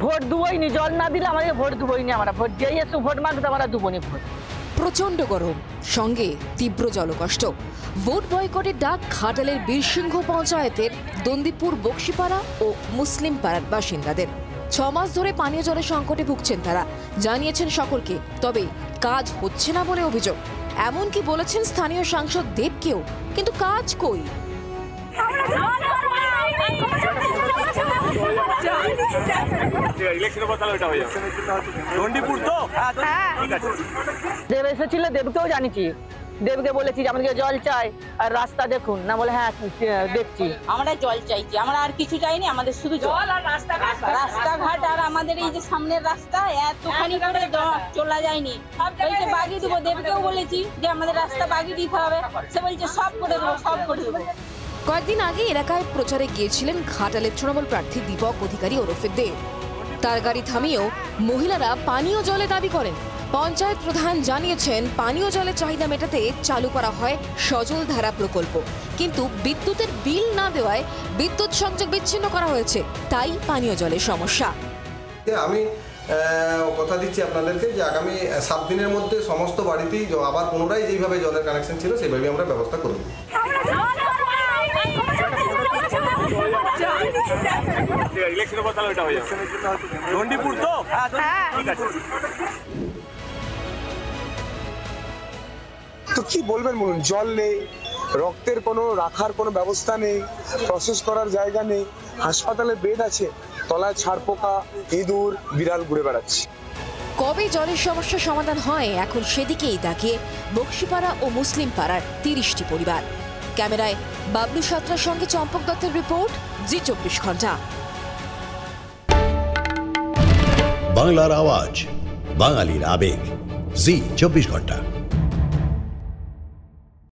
Vote দুবইনি, জল না দিলে আমাদের ভোট দুবইনি, আমরা ভোট দিয়ে এসে ভোট মাগতে আমরা দুবনি ভোট। প্রচন্ড গরম, সঙ্গে তীব্র জলকষ্ট। ভোট বয়কটের ডাক ঘাটালের বীরসিংহ পঞ্চায়েতের দন্দিপুর বক্সিপাড়া ও মুসলিম পাড়ার বাসিন্দাদের। 6 মাস ধরে পানীয় জলের সংকটে ভুগছেন তারা, জানিয়েছেন সকলকে, তবে কাজ হচ্ছে না বলে অভিযোগ। এমনকি বলেছেন স্থানীয় সাংসদ দেবকেও, কিন্তু কাজ কই? দেব এসেছিল, দেবকেও জানিছি, দেবকে বলেছি যে আমাদেরকে জল চাই আর রাস্তা দেখুন না, বলে হ্যাঁ দেখছি। আমরা জল চাইছি, আমরা আর কিছু চাইনি, আমাদের শুধু জল আর রাস্তাঘাট। আর আমাদের এই যে সামনের রাস্তা এতখানি করে চলা যায়নি, বলছে বাগিয়ে দেবো। দেবকেও বলেছি যে আমাদের রাস্তা বাগিয়ে দিতে হবে, সে বলছে সব করে দেবো, সব করে দেবো। কয়েকদিন আগে এলাকায় প্রচারে গিয়েছিলেন ঘাটালের তৃণমূল প্রার্থী দীপক অধিকারী ওরফে দেব। তার গাড়ি থামিয়েও মহিলারা পানীয় জলে দাবি করেন। পঞ্চায়েত প্রধান জানিয়েছেন পানীয় জলের চাহিদা মেটাতে চালু করা হয় সজল ধারা প্রকল্প, কিন্তু বিদ্যুতের বিল না দেওয়ায় বিদ্যুৎ সংযোগ বিচ্ছিন্ন করা হয়েছে, তাই পানীয় জলের সমস্যা। আমি কথা দিচ্ছি আপনাদেরকে যে আগামী 7 দিনের মধ্যে সমস্ত বাড়িতেই আবার পুনরায় যেইভাবে জলের কানেকশন ছিল সেইভাবে আমরা ব্যবস্থা করব। তো কি বলবেন বলুন, জল নেই, রক্তের কোনো রাখার কোনো ব্যবস্থা নেই, প্রসেস করার জায়গা নেই, হাসপাতালে বেড আছে, তলায় ছাড়পোকা, ইঁদুর, বিড়াল ঘুরে বেড়াচ্ছে। কবে জলের সমস্যা সমাধান হয় এখন সেদিকেই তাকিয়ে বক্সিপাড়া ও মুসলিম পাড়ার 30টি পরিবার। ক্যামেরায় বাবলু সাঁতরার সঙ্গে চম্পক দত্তের রিপোর্ট, জি 24 ঘন্টা। বাংলার আওয়াজ, বাঙালির আবেগ, জি 24 ঘন্টা।